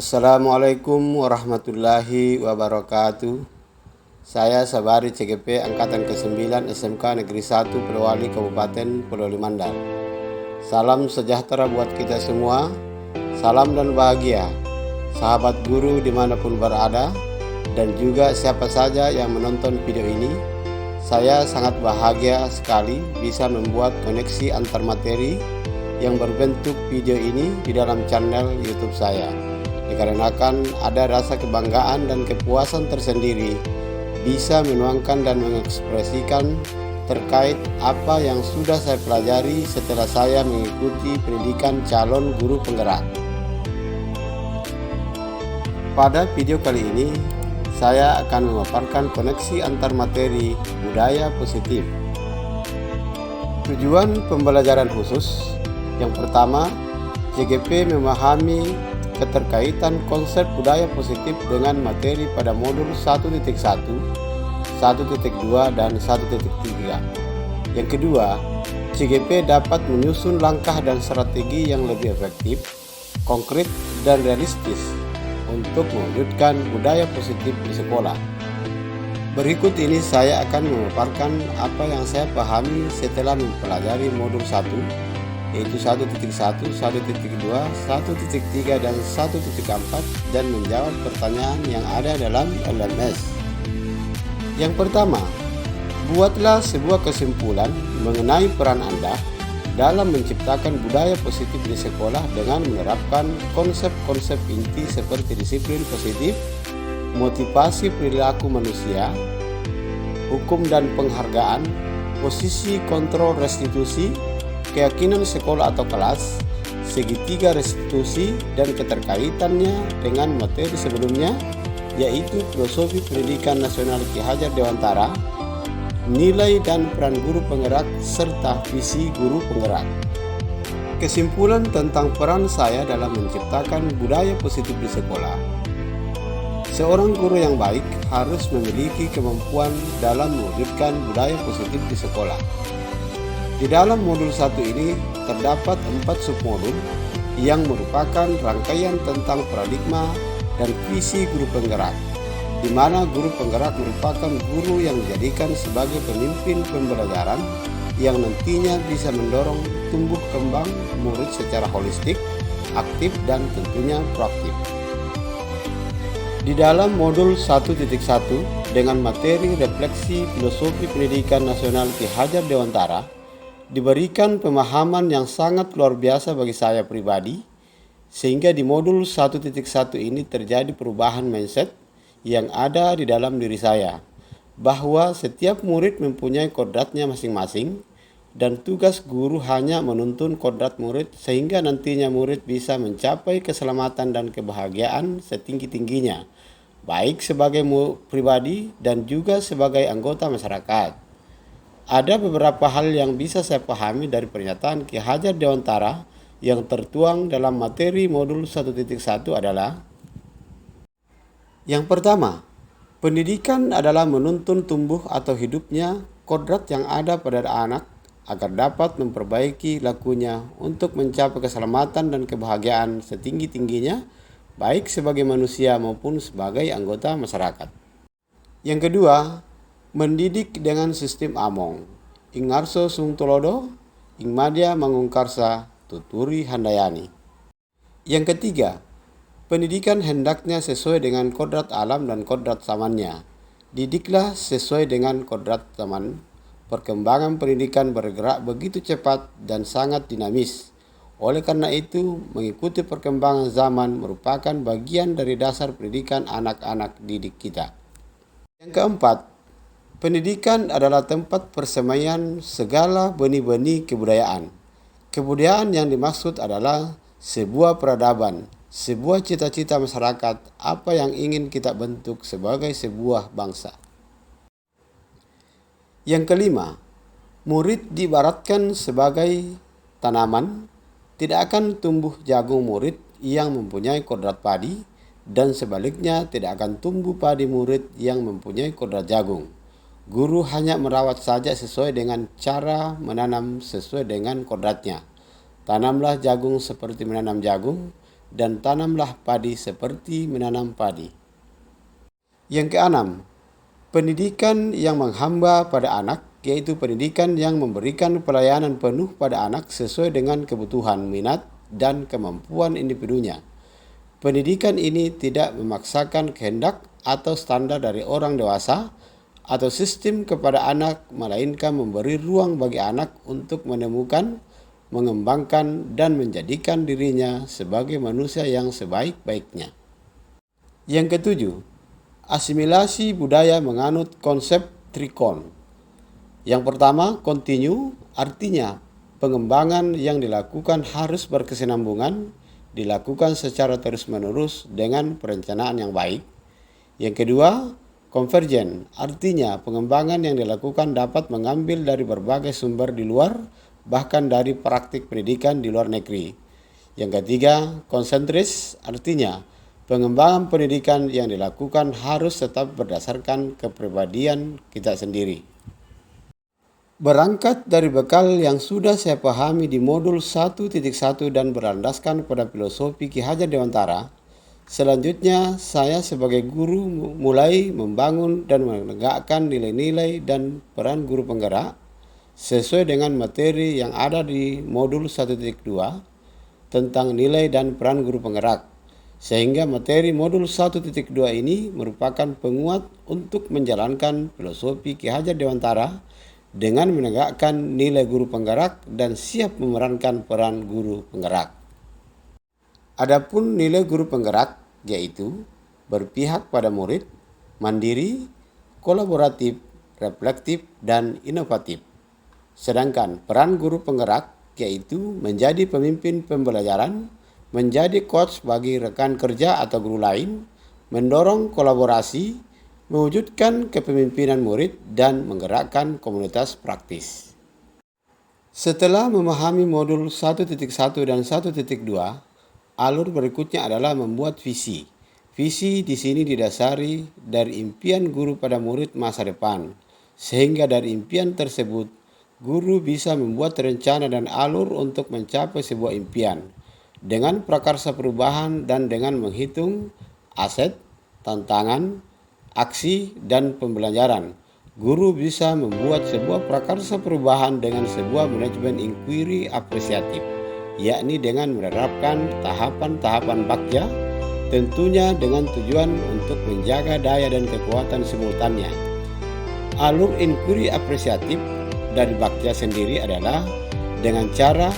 Assalamualaikum warahmatullahi wabarakatuh. Saya Sabari CGP Angkatan ke-9 SMK Negeri 1 Polewali Kabupaten Polewali Mandar. Salam sejahtera buat kita semua. Salam dan bahagia, sahabat guru dimanapun berada, dan juga siapa saja yang menonton video ini. Saya sangat bahagia sekali bisa membuat koneksi antar materi yang berbentuk video ini di dalam channel YouTube saya. Dikarenakan ada rasa kebanggaan dan kepuasan tersendiri bisa menuangkan dan mengekspresikan terkait apa yang sudah saya pelajari setelah saya mengikuti pendidikan calon guru penggerak. Pada video kali ini saya akan memaparkan koneksi antar materi budaya positif. Tujuan pembelajaran khusus yang pertama, CGP memahami keterkaitan konsep budaya positif dengan materi pada modul 1.1, 1.2, dan 1.3. Yang kedua, CGP dapat menyusun langkah dan strategi yang lebih efektif, konkret, dan realistis untuk mewujudkan budaya positif di sekolah. Berikut ini saya akan memaparkan apa yang saya pahami setelah mempelajari modul 1, yaitu 1.1, 1.2, 1.3, dan 1.4, dan menjawab pertanyaan yang ada dalam LMS. Yang pertama, buatlah sebuah kesimpulan mengenai peran Anda dalam menciptakan budaya positif di sekolah dengan menerapkan konsep-konsep inti seperti disiplin positif, motivasi perilaku manusia, hukum dan penghargaan, posisi kontrol restitusi, keyakinan sekolah atau kelas, segitiga restitusi, dan keterkaitannya dengan materi sebelumnya, yaitu filosofi pendidikan nasional Ki Hajar Dewantara, nilai dan peran guru penggerak, serta visi guru penggerak. Kesimpulan tentang peran saya dalam menciptakan budaya positif di sekolah. Seorang guru yang baik harus memiliki kemampuan dalam mewujudkan budaya positif di sekolah. Di dalam modul 1 ini terdapat 4 submodul yang merupakan rangkaian tentang paradigma dan visi guru penggerak, di mana guru penggerak merupakan guru yang dijadikan sebagai pemimpin pembelajaran yang nantinya bisa mendorong tumbuh kembang murid secara holistik, aktif, dan tentunya proaktif. Di dalam modul 1.1 dengan materi refleksi filosofi pendidikan nasional Ki Hajar Dewantara, diberikan pemahaman yang sangat luar biasa bagi saya pribadi, sehingga di modul 1.1 ini terjadi perubahan mindset yang ada di dalam diri saya, bahwa setiap murid mempunyai kodratnya masing-masing, dan tugas guru hanya menuntun kodrat murid sehingga nantinya murid bisa mencapai keselamatan dan kebahagiaan setinggi-tingginya, baik sebagai pribadi dan juga sebagai anggota masyarakat. Ada beberapa hal yang bisa saya pahami dari pernyataan Ki Hajar Dewantara yang tertuang dalam materi modul 1.1 adalah: yang pertama, pendidikan adalah menuntun tumbuh atau hidupnya kodrat yang ada pada anak agar dapat memperbaiki lakunya untuk mencapai keselamatan dan kebahagiaan setinggi-tingginya, baik sebagai manusia maupun sebagai anggota masyarakat. Yang kedua, mendidik dengan sistem Among, Ingarso Sungtolodo, Ingmadia Mangungkarsa, Tuturi Handayani. Yang ketiga, pendidikan hendaknya sesuai dengan kodrat alam dan kodrat zamannya. Didiklah sesuai dengan kodrat zaman. Perkembangan pendidikan bergerak begitu cepat dan sangat dinamis. Oleh karena itu, mengikuti perkembangan zaman merupakan bagian dari dasar pendidikan anak-anak didik kita. Yang keempat, pendidikan adalah tempat persemaian segala benih-benih kebudayaan. Kebudayaan yang dimaksud adalah sebuah peradaban, sebuah cita-cita masyarakat, apa yang ingin kita bentuk sebagai sebuah bangsa. Yang kelima, murid diibaratkan sebagai tanaman. Tidak akan tumbuh jagung murid yang mempunyai kodrat padi, dan sebaliknya tidak akan tumbuh padi murid yang mempunyai kodrat jagung. Guru hanya merawat saja sesuai dengan cara menanam sesuai dengan kodratnya. Tanamlah jagung seperti menanam jagung, dan tanamlah padi seperti menanam padi. Yang keenam, pendidikan yang menghamba pada anak, yaitu pendidikan yang memberikan pelayanan penuh pada anak sesuai dengan kebutuhan, minat, dan kemampuan individunya. Pendidikan ini tidak memaksakan kehendak atau standar dari orang dewasa atau sistem kepada anak, melainkan memberi ruang bagi anak untuk menemukan, mengembangkan, dan menjadikan dirinya sebagai manusia yang sebaik-baiknya. Yang ketujuh, asimilasi budaya menganut konsep trikon. Yang pertama, continue, artinya pengembangan yang dilakukan harus berkesinambungan, dilakukan secara terus-menerus dengan perencanaan yang baik. Yang kedua, convergent, artinya pengembangan yang dilakukan dapat mengambil dari berbagai sumber di luar, bahkan dari praktik pendidikan di luar negeri. Yang ketiga, concentris, artinya pengembangan pendidikan yang dilakukan harus tetap berdasarkan kepribadian kita sendiri. Berangkat dari bekal yang sudah saya pahami di modul 1.1 dan berlandaskan pada filosofi Ki Hajar Dewantara, selanjutnya saya sebagai guru mulai membangun dan menegakkan nilai-nilai dan peran guru penggerak sesuai dengan materi yang ada di modul 1.2 tentang nilai dan peran guru penggerak. Sehingga materi modul 1.2 ini merupakan penguat untuk menjalankan filosofi Ki Hajar Dewantara dengan menegakkan nilai guru penggerak dan siap memerankan peran guru penggerak. Adapun nilai guru penggerak yaitu berpihak pada murid, mandiri, kolaboratif, reflektif, dan inovatif. Sedangkan peran guru penggerak yaitu menjadi pemimpin pembelajaran, menjadi coach bagi rekan kerja atau guru lain, mendorong kolaborasi, mewujudkan kepemimpinan murid, dan menggerakkan komunitas praktis. Setelah memahami modul 1.1 dan 1.2, alur berikutnya adalah membuat visi. Visi di sini didasari dari impian guru pada murid masa depan, sehingga dari impian tersebut, guru bisa membuat rencana dan alur untuk mencapai sebuah impian, dengan prakarsa perubahan dan dengan menghitung aset, tantangan, aksi, dan pembelajaran. Guru bisa membuat sebuah prakarsa perubahan dengan sebuah manajemen inquiry apresiatif, yakni dengan menerapkan tahapan-tahapan bakja, tentunya dengan tujuan untuk menjaga daya dan kekuatan simultannya. Alur inquiry apresiatif dari bakja sendiri adalah dengan cara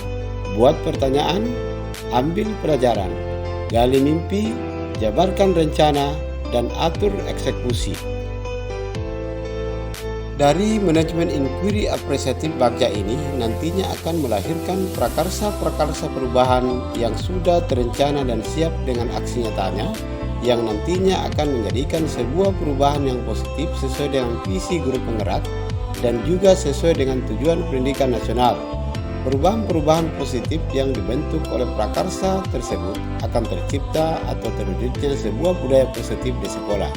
buat pertanyaan, ambil pelajaran, gali mimpi, jabarkan rencana, dan atur eksekusi. Dari manajemen inquiry apresiatif bakja ini nantinya akan melahirkan prakarsa-prakarsa perubahan yang sudah terencana dan siap dengan aksi nyatanya, yang nantinya akan menjadikan sebuah perubahan yang positif sesuai dengan visi guru penggerak dan juga sesuai dengan tujuan pendidikan nasional. Perubahan-perubahan positif yang dibentuk oleh prakarsa tersebut akan tercipta atau terwujudnya sebuah budaya positif di sekolah.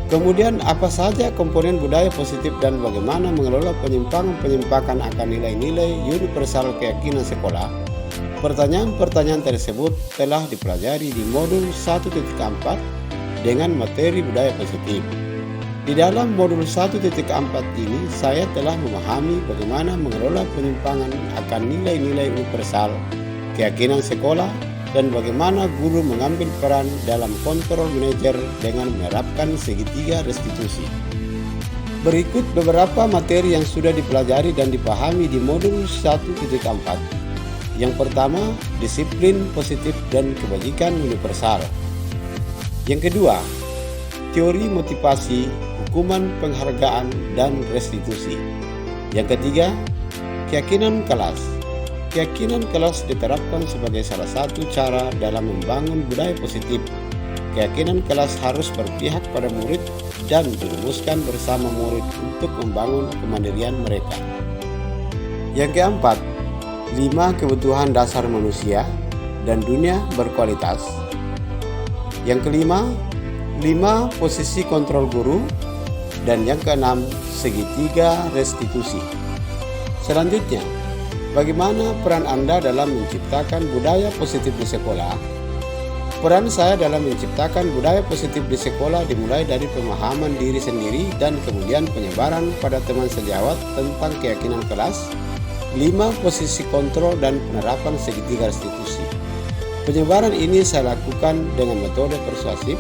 Kemudian apa saja komponen budaya positif dan bagaimana mengelola penyimpangan-penyimpangan akan nilai-nilai universal keyakinan sekolah? Pertanyaan-pertanyaan tersebut telah dipelajari di modul 1.4 dengan materi budaya positif. Di dalam modul 1.4 ini, saya telah memahami bagaimana mengelola penyimpangan akan nilai-nilai universal, keyakinan sekolah, dan bagaimana guru mengambil peran dalam kontrol manajer dengan menerapkan segitiga restitusi. Berikut beberapa materi yang sudah dipelajari dan dipahami di modul 1.4. Yang pertama, disiplin positif dan kebajikan universal. Yang kedua, teori motivasi, hukuman penghargaan, dan restitusi. Yang ketiga, keyakinan kelas. Keyakinan kelas diterapkan sebagai salah satu cara dalam membangun budaya positif. Keyakinan kelas harus berpihak pada murid dan dirumuskan bersama murid untuk membangun kemandirian mereka. Yang keempat, 5 kebutuhan dasar manusia dan dunia berkualitas. Yang kelima, 5 posisi kontrol guru, dan yang keenam, segitiga restitusi. Selanjutnya, bagaimana peran Anda dalam menciptakan budaya positif di sekolah? Peran saya dalam menciptakan budaya positif di sekolah dimulai dari pemahaman diri sendiri dan kemudian penyebaran pada teman sejawat tentang keyakinan kelas, 5 posisi kontrol dan penerapan segitiga restitusi. Penyebaran ini saya lakukan dengan metode persuasif,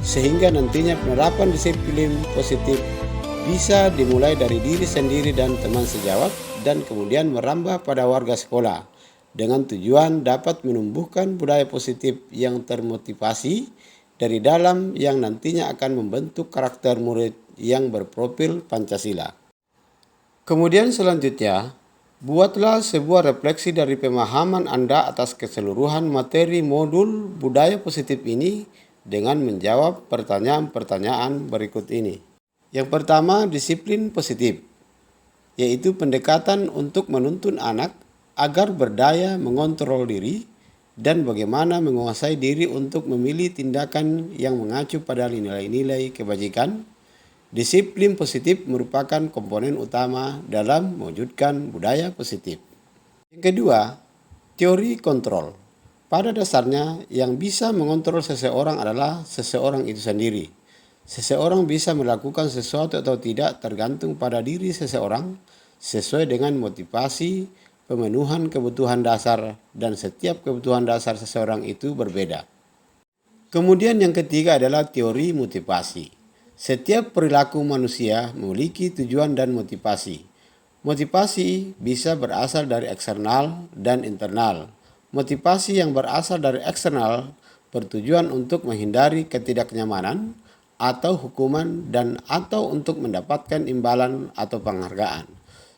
sehingga nantinya penerapan disiplin positif bisa dimulai dari diri sendiri dan teman sejawat dan kemudian merambah pada warga sekolah, dengan tujuan dapat menumbuhkan budaya positif yang termotivasi dari dalam yang nantinya akan membentuk karakter murid yang berprofil Pancasila. Kemudian selanjutnya, buatlah sebuah refleksi dari pemahaman Anda atas keseluruhan materi modul budaya positif ini dengan menjawab pertanyaan-pertanyaan berikut ini. Yang pertama, disiplin positif, yaitu pendekatan untuk menuntun anak agar berdaya mengontrol diri dan bagaimana menguasai diri untuk memilih tindakan yang mengacu pada nilai-nilai kebajikan. Disiplin positif merupakan komponen utama dalam mewujudkan budaya positif. Yang kedua, teori kontrol. Pada dasarnya, yang bisa mengontrol seseorang adalah seseorang itu sendiri. Seseorang bisa melakukan sesuatu atau tidak tergantung pada diri seseorang sesuai dengan motivasi, pemenuhan kebutuhan dasar, dan setiap kebutuhan dasar seseorang itu berbeda. Kemudian yang ketiga adalah teori motivasi. Setiap perilaku manusia memiliki tujuan dan motivasi. Motivasi bisa berasal dari eksternal dan internal. Motivasi yang berasal dari eksternal bertujuan untuk menghindari ketidaknyamanan atau hukuman dan atau untuk mendapatkan imbalan atau penghargaan.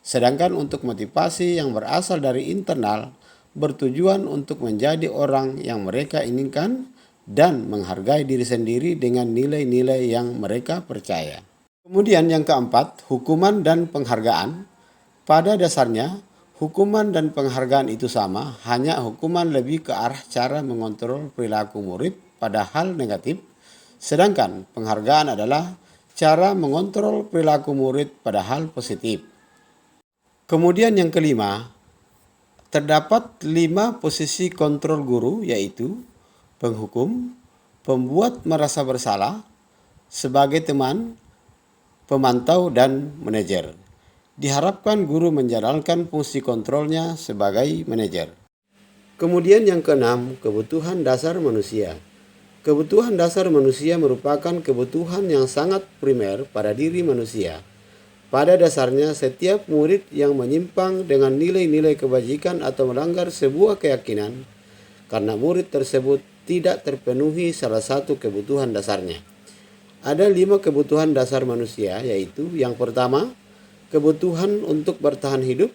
Sedangkan untuk motivasi yang berasal dari internal bertujuan untuk menjadi orang yang mereka inginkan dan menghargai diri sendiri dengan nilai-nilai yang mereka percaya. Kemudian yang keempat, hukuman dan penghargaan. Pada dasarnya, hukuman dan penghargaan itu sama, hanya hukuman lebih ke arah cara mengontrol perilaku murid pada hal negatif, sedangkan penghargaan adalah cara mengontrol perilaku murid pada hal positif. Kemudian yang kelima, terdapat 5 posisi kontrol guru, yaitu penghukum, pembuat merasa bersalah, sebagai teman, pemantau, dan manajer. Diharapkan guru menjalankan fungsi kontrolnya sebagai manajer. Kemudian yang keenam, kebutuhan dasar manusia. Kebutuhan dasar manusia merupakan kebutuhan yang sangat primer pada diri manusia. Pada dasarnya, setiap murid yang menyimpang dengan nilai-nilai kebajikan atau melanggar sebuah keyakinan karena murid tersebut tidak terpenuhi salah satu kebutuhan dasarnya. Ada 5 kebutuhan dasar manusia, yaitu yang pertama, kebutuhan untuk bertahan hidup.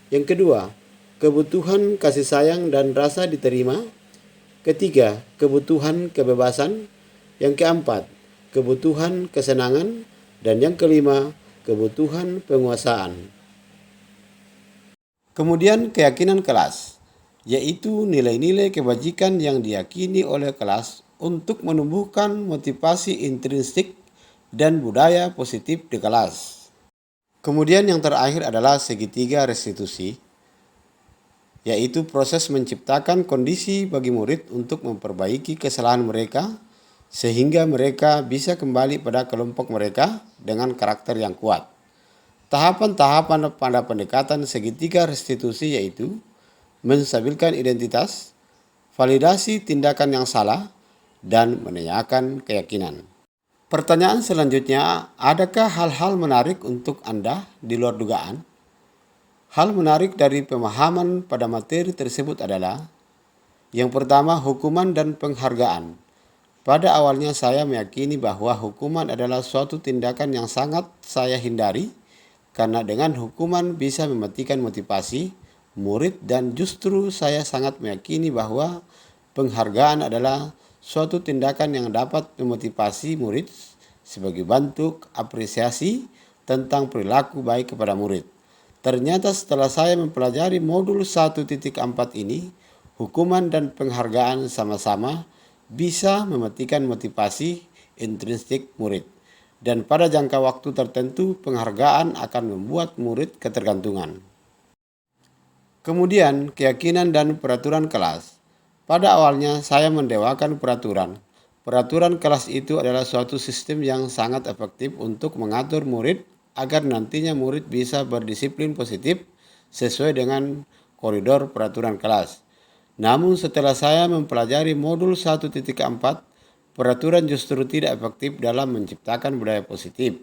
Yang kedua, kebutuhan kasih sayang dan rasa diterima. Ketiga, kebutuhan kebebasan. Yang keempat, kebutuhan kesenangan. Dan yang kelima, kebutuhan penguasaan. Kemudian keyakinan kelas, yaitu nilai-nilai kebajikan yang diyakini oleh kelas untuk menumbuhkan motivasi intrinsik dan budaya positif di kelas. Kemudian yang terakhir adalah segitiga restitusi, yaitu proses menciptakan kondisi bagi murid untuk memperbaiki kesalahan mereka sehingga mereka bisa kembali pada kelompok mereka dengan karakter yang kuat. Tahapan-tahapan pada pendekatan segitiga restitusi yaitu menstabilkan identitas, validasi tindakan yang salah, dan menanyakan keyakinan. Pertanyaan selanjutnya, adakah hal-hal menarik untuk Anda di luar dugaan? Hal menarik dari pemahaman pada materi tersebut adalah yang pertama, hukuman dan penghargaan. Pada awalnya saya meyakini bahwa hukuman adalah suatu tindakan yang sangat saya hindari karena dengan hukuman bisa mematikan motivasi murid, dan justru saya sangat meyakini bahwa penghargaan adalah suatu tindakan yang dapat memotivasi murid sebagai bentuk apresiasi tentang perilaku baik kepada murid. Ternyata setelah saya mempelajari modul 1.4 ini, hukuman dan penghargaan sama-sama bisa mematikan motivasi intrinsik murid. Dan pada jangka waktu tertentu, penghargaan akan membuat murid ketergantungan. Kemudian, keyakinan dan peraturan kelas. Pada awalnya saya mendewakan peraturan. Peraturan kelas itu adalah suatu sistem yang sangat efektif untuk mengatur murid agar nantinya murid bisa berdisiplin positif sesuai dengan koridor peraturan kelas. Namun setelah saya mempelajari modul 1.4, peraturan justru tidak efektif dalam menciptakan budaya positif.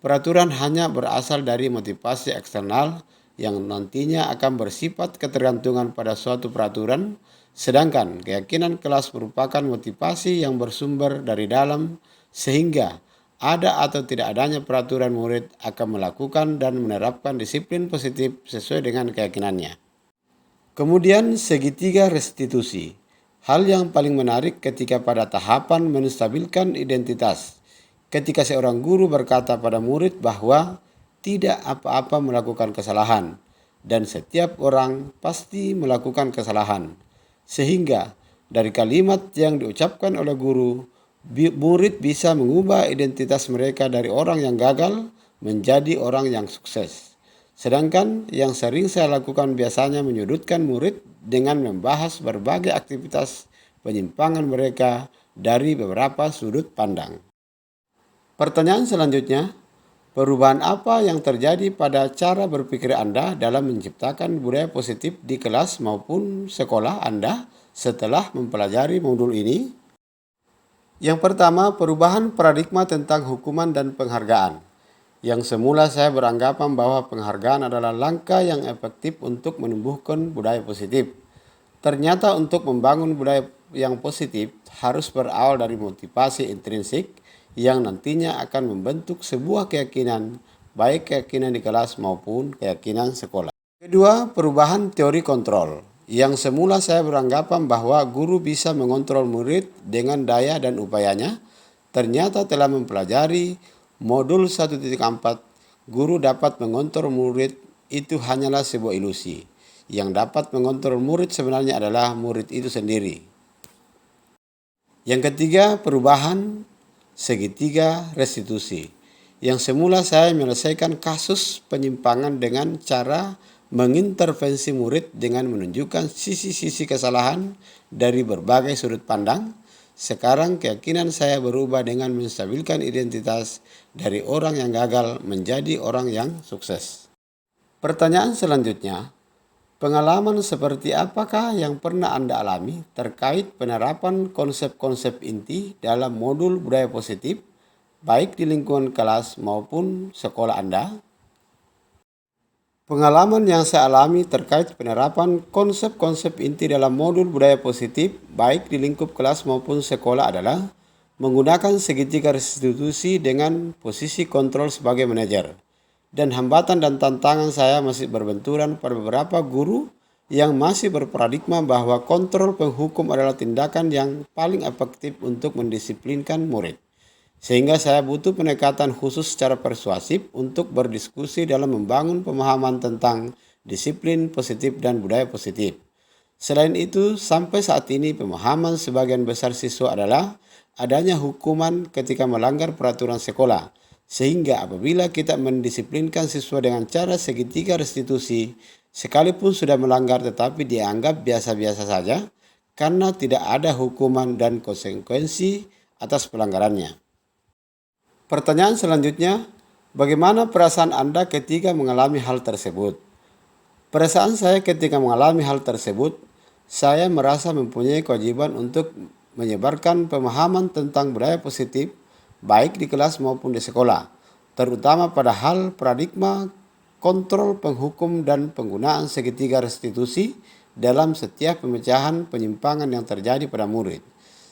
Peraturan hanya berasal dari motivasi eksternal yang nantinya akan bersifat ketergantungan pada suatu peraturan, sedangkan keyakinan kelas merupakan motivasi yang bersumber dari dalam, sehingga ada atau tidak adanya peraturan murid akan melakukan dan menerapkan disiplin positif sesuai dengan keyakinannya. Kemudian segitiga restitusi. Hal yang paling menarik ketika pada tahapan menstabilkan identitas. Ketika seorang guru berkata pada murid bahwa tidak apa-apa melakukan kesalahan dan setiap orang pasti melakukan kesalahan. Sehingga dari kalimat yang diucapkan oleh guru, murid bisa mengubah identitas mereka dari orang yang gagal menjadi orang yang sukses. Sedangkan yang sering saya lakukan biasanya menyudutkan murid dengan membahas berbagai aktivitas penyimpangan mereka dari beberapa sudut pandang. Pertanyaan selanjutnya, perubahan apa yang terjadi pada cara berpikir Anda dalam menciptakan budaya positif di kelas maupun sekolah Anda setelah mempelajari modul ini? Yang pertama, perubahan paradigma tentang hukuman dan penghargaan. Yang semula saya beranggapan bahwa penghargaan adalah langkah yang efektif untuk menumbuhkan budaya positif. Ternyata untuk membangun budaya yang positif harus berawal dari motivasi intrinsik yang nantinya akan membentuk sebuah keyakinan, baik keyakinan di kelas maupun keyakinan sekolah. Kedua, perubahan teori kontrol. Yang semula saya beranggapan bahwa guru bisa mengontrol murid dengan daya dan upayanya, ternyata telah mempelajari modul 1.4, guru dapat mengontrol murid itu hanyalah sebuah ilusi. Yang dapat mengontrol murid sebenarnya adalah murid itu sendiri. Yang ketiga, perubahan segitiga restitusi. Yang semula saya menyelesaikan kasus penyimpangan dengan cara mengintervensi murid dengan menunjukkan sisi-sisi kesalahan dari berbagai sudut pandang. Sekarang keyakinan saya berubah dengan menstabilkan identitas dari orang yang gagal menjadi orang yang sukses. Pertanyaan selanjutnya, pengalaman seperti apakah yang pernah Anda alami terkait penerapan konsep-konsep inti dalam modul budaya positif, baik di lingkungan kelas maupun sekolah Anda? Pengalaman yang saya alami terkait penerapan konsep-konsep inti dalam modul budaya positif, baik di lingkup kelas maupun sekolah adalah menggunakan segitiga restitusi dengan posisi kontrol sebagai manajer. Dan hambatan dan tantangan saya masih berbenturan pada beberapa guru yang masih berparadigma bahwa kontrol penghukum adalah tindakan yang paling efektif untuk mendisiplinkan murid. Sehingga saya butuh pendekatan khusus secara persuasif untuk berdiskusi dalam membangun pemahaman tentang disiplin positif dan budaya positif. Selain itu, sampai saat ini pemahaman sebagian besar siswa adalah adanya hukuman ketika melanggar peraturan sekolah. Sehingga apabila kita mendisiplinkan siswa dengan cara segitiga restitusi, sekalipun sudah melanggar tetapi dianggap biasa-biasa saja karena tidak ada hukuman dan konsekuensi atas pelanggarannya. Pertanyaan selanjutnya, bagaimana perasaan Anda ketika mengalami hal tersebut? Perasaan saya ketika mengalami hal tersebut, saya merasa mempunyai kewajiban untuk menyebarkan pemahaman tentang budaya positif, baik di kelas maupun di sekolah, terutama pada hal paradigma, kontrol penghukum dan penggunaan segitiga restitusi dalam setiap pemecahan penyimpangan yang terjadi pada murid.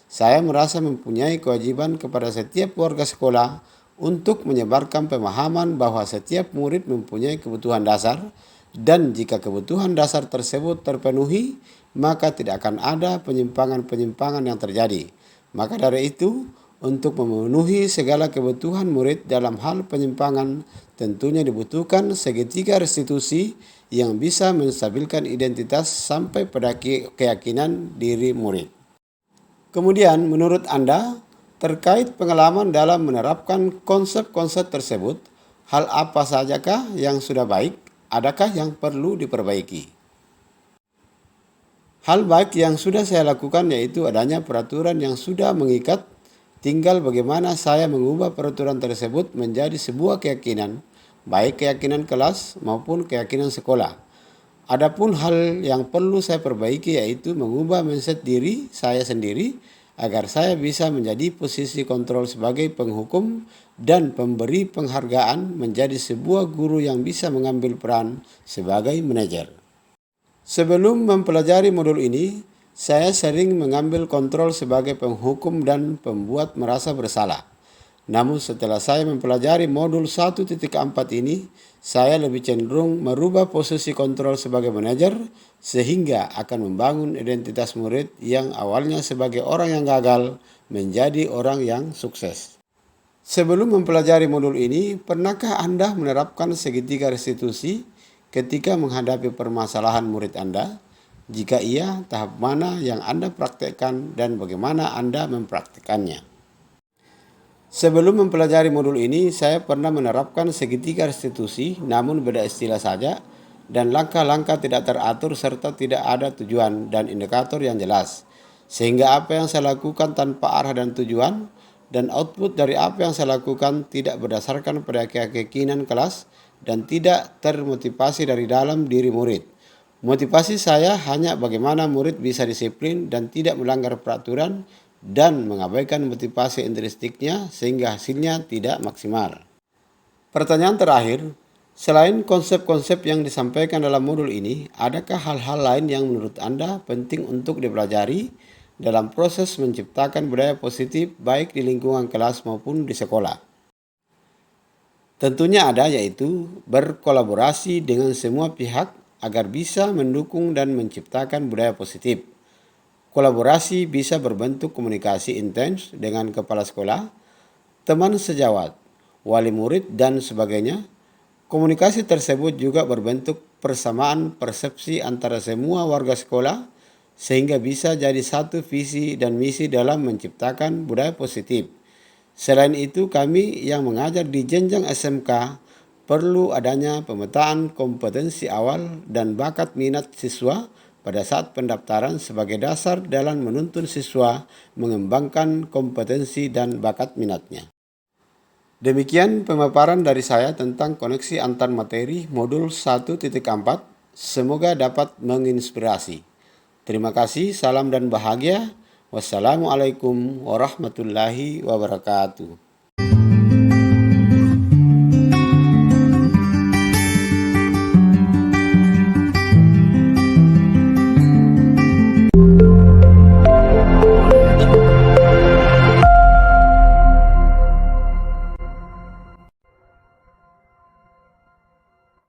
Saya merasa mempunyai kewajiban kepada setiap warga sekolah untuk menyebarkan pemahaman bahwa setiap murid mempunyai kebutuhan dasar dan jika kebutuhan dasar tersebut terpenuhi, maka tidak akan ada penyimpangan-penyimpangan yang terjadi. Maka dari itu, untuk memenuhi segala kebutuhan murid dalam hal penyimpangan, tentunya dibutuhkan segitiga restitusi yang bisa menstabilkan identitas sampai pada keyakinan diri murid. Kemudian, menurut Anda, terkait pengalaman dalam menerapkan konsep-konsep tersebut, hal apa sajakah yang sudah baik? Adakah yang perlu diperbaiki? Hal baik yang sudah saya lakukan yaitu adanya peraturan yang sudah mengikat, tinggal bagaimana saya mengubah peraturan tersebut menjadi sebuah keyakinan, baik keyakinan kelas maupun keyakinan sekolah. Adapun hal yang perlu saya perbaiki yaitu mengubah mindset diri saya sendiri agar saya bisa menjadi posisi kontrol sebagai penghukum dan pemberi penghargaan menjadi sebuah guru yang bisa mengambil peran sebagai manajer. Sebelum mempelajari modul ini, saya sering mengambil kontrol sebagai penghukum dan pembuat merasa bersalah. Namun setelah saya mempelajari modul 1.4 ini, saya lebih cenderung merubah posisi kontrol sebagai manajer sehingga akan membangun identitas murid yang awalnya sebagai orang yang gagal menjadi orang yang sukses. Sebelum mempelajari modul ini, pernahkah Anda menerapkan segitiga restitusi ketika menghadapi permasalahan murid Anda? Jika iya, tahap mana yang Anda praktekkan dan bagaimana Anda mempraktikkannya? Sebelum mempelajari modul ini, saya pernah menerapkan segitiga restitusi, namun beda istilah saja, dan langkah-langkah tidak teratur serta tidak ada tujuan dan indikator yang jelas. Sehingga apa yang saya lakukan tanpa arah dan tujuan, dan output dari apa yang saya lakukan tidak berdasarkan pada keyakinan kelas dan tidak termotivasi dari dalam diri murid. Motivasi saya hanya bagaimana murid bisa disiplin dan tidak melanggar peraturan dan mengabaikan motivasi intrinstiknya sehingga hasilnya tidak maksimal. Pertanyaan terakhir, selain konsep-konsep yang disampaikan dalam modul ini, adakah hal-hal lain yang menurut Anda penting untuk dipelajari dalam proses menciptakan budaya positif baik di lingkungan kelas maupun di sekolah? Tentunya ada, yaitu berkolaborasi dengan semua pihak agar bisa mendukung dan menciptakan budaya positif. Kolaborasi bisa berbentuk komunikasi intens dengan kepala sekolah, teman sejawat, wali murid, dan sebagainya. Komunikasi tersebut juga berbentuk persamaan persepsi antara semua warga sekolah sehingga bisa jadi satu visi dan misi dalam menciptakan budaya positif. Selain itu, kami yang mengajar di jenjang SMK perlu adanya pemetaan kompetensi awal dan bakat minat siswa pada saat pendaftaran sebagai dasar dalam menuntun siswa mengembangkan kompetensi dan bakat minatnya. Demikian pemaparan dari saya tentang koneksi antar materi modul 1.4. Semoga dapat menginspirasi. Terima kasih, salam dan bahagia. Wassalamualaikum warahmatullahi wabarakatuh.